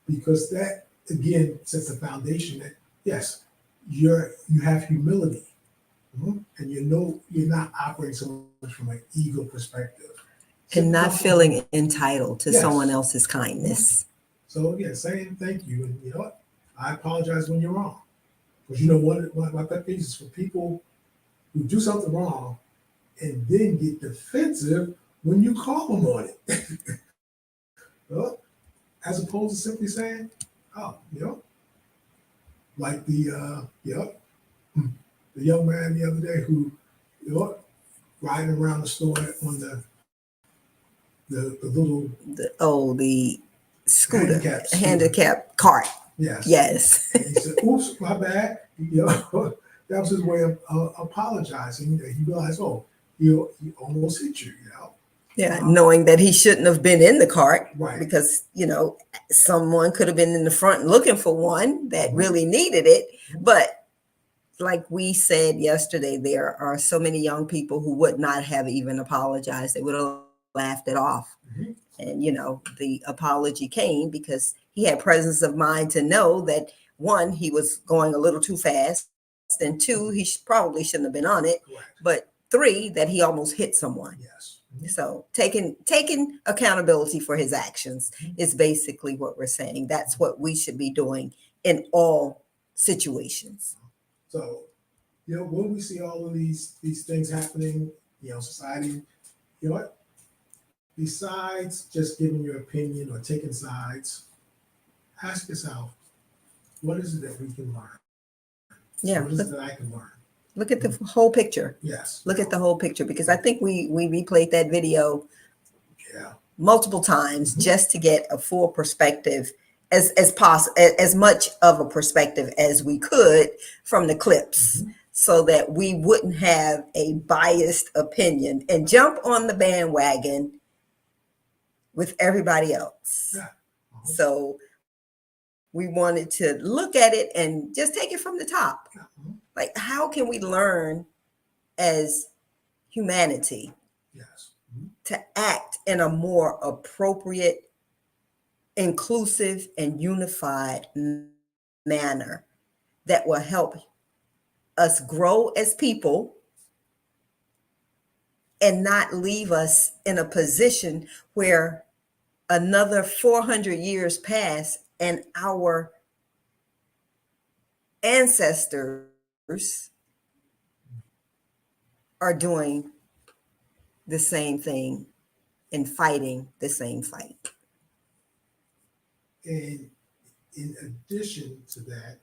Because that, again, sets the foundation that, yes, you have humility. And you're not operating so much from an ego perspective. And not feeling entitled to someone else's kindness. So again, saying thank you, and you know what? I apologize when you're wrong. Because one of my pet peeves is for people who do something wrong and then get defensive when you call them on it. Well, as opposed to simply saying, oh, like the young man the other day who, riding around the store on the little the scooter, handicap cart. Yes. Yes. And he said, "Oops, my bad." That was his way of apologizing. He realized, he almost hit you. Yeah, knowing that he shouldn't have been in the cart, Right. Because someone could have been in the front looking for one that really needed it. But like we said yesterday, there are so many young people who would not have even apologized. They would have laughed it off. And the apology came because he had presence of mind to know that, one, he was going a little too fast, and two, he probably shouldn't have been on it. Correct. But three, that he almost hit someone. Yes. So taking accountability for his actions is basically what we're saying. That's what we should be doing in all situations. So, when we see all of these things happening, society, you know what? Besides just giving your opinion or taking sides, ask yourself, what is it that we can learn? Yeah, What is it that I can learn? look at the whole picture. Yes. Look at the whole picture, because I think we replayed that video Yeah. multiple times Mhm. just to get a full perspective, as possible, as much of a perspective as we could from the clips, Mhm. so that we wouldn't have a biased opinion and jump on the bandwagon with everybody else. Yeah. So we wanted to look at it and just take it from the top. Yeah. Mhm. Like, how can we learn as humanity Yes. Mhm. to act in a more appropriate, inclusive, and unified manner that will help us grow as people and not leave us in a position where another 400 years pass and our ancestors are doing the same thing and fighting the same fight. And in addition to that,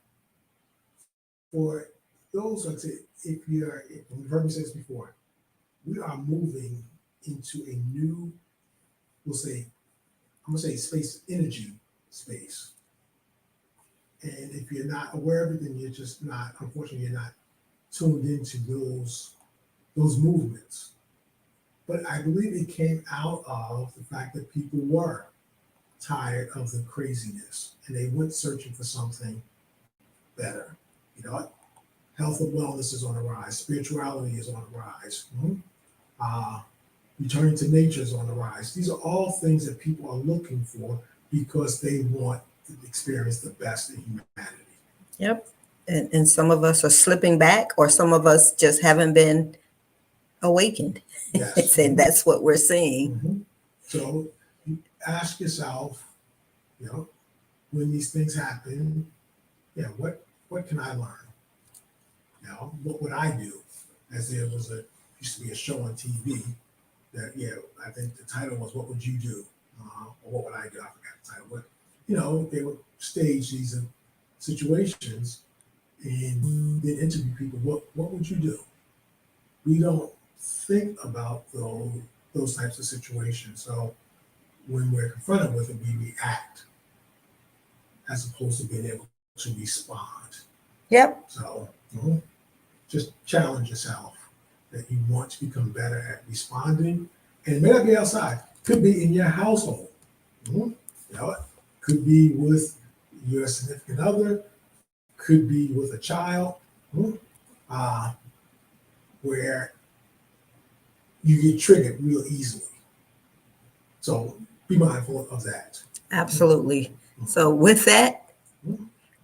for those who say, you've heard me say this before, we are moving into a new, we'll say, I'm gonna say space, energy space. And if you're not aware of it, then you're just not, unfortunately, you're not tuned into those movements. But I believe it came out of the fact that people were tired of the craziness and they went searching for something better. Health and wellness is on the rise, spirituality is on the rise. Returning to nature is on the rise. These are all things that people are looking for because they want to experience the best in humanity. Yep. And some of us are slipping back, or some of us just haven't been awakened. Yes. And that's what we're seeing. Mm-hmm. So you ask yourself, when these things happen, what can I learn? What would I do? As there used to be a show on TV that, I think the title was "What Would You Do?" Or "What Would I Do?" I forgot the title, but they would stage these situations and then interview people. What would you do? We don't think about those types of situations. So when we're confronted with it, we react as opposed to being able to respond. Yep. So just challenge yourself that you want to become better at responding. And it may not be outside, could be in your household. Could be with your significant other, could be with a child, where you get triggered real easily. So be mindful of that. Absolutely. So with that,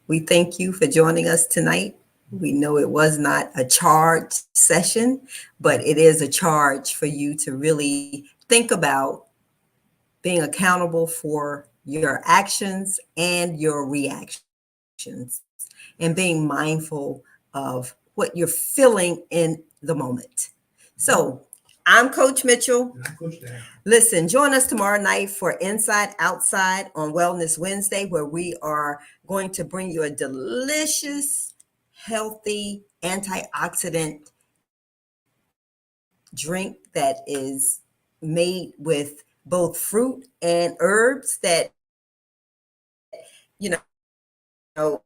we thank you for joining us tonight. We know it was not a charged session, but it is a charge for you to really think about being accountable for your actions and your reactions, and being mindful of what you're feeling in the moment. So I'm Coach Mitchell. And I'm Coach Dan. Listen, join us tomorrow night for Inside Outside on Wellness Wednesday, where we are going to bring you a delicious, healthy, antioxidant drink that is made with both fruit and herbs that, uh,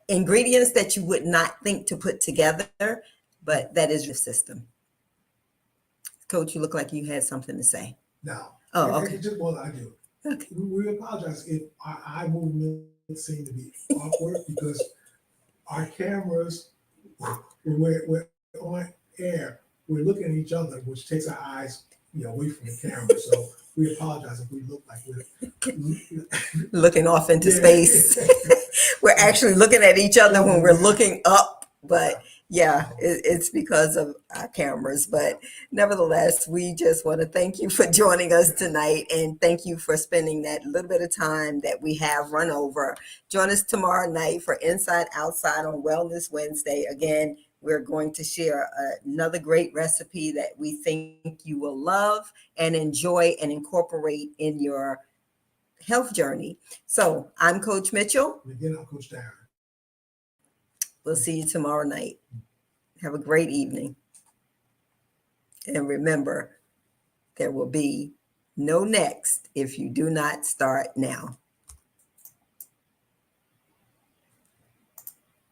ingredients that you would not think to put together, but that is your system. Coach, you look like you had something to say. No. Oh, okay. Well, I do. Okay. We apologize if our eye movements seem to be awkward because our cameras, when we're on air, we're looking at each other, which takes our eyes away from the camera. So we apologize if we look like we're looking off into space. We're actually looking at each other when we're looking up, but Yeah, it's because of our cameras, but nevertheless, we just want to thank you for joining us tonight and thank you for spending that little bit of time that we have run over. Join us tomorrow night for Inside Outside on Wellness Wednesday. Again, we're going to share another great recipe that we think you will love and enjoy and incorporate in your health journey. So I'm Coach Mitchell. And again, I'm Coach Darren. We'll see you tomorrow night. Have a great evening. And remember, there will be no next if you do not start now.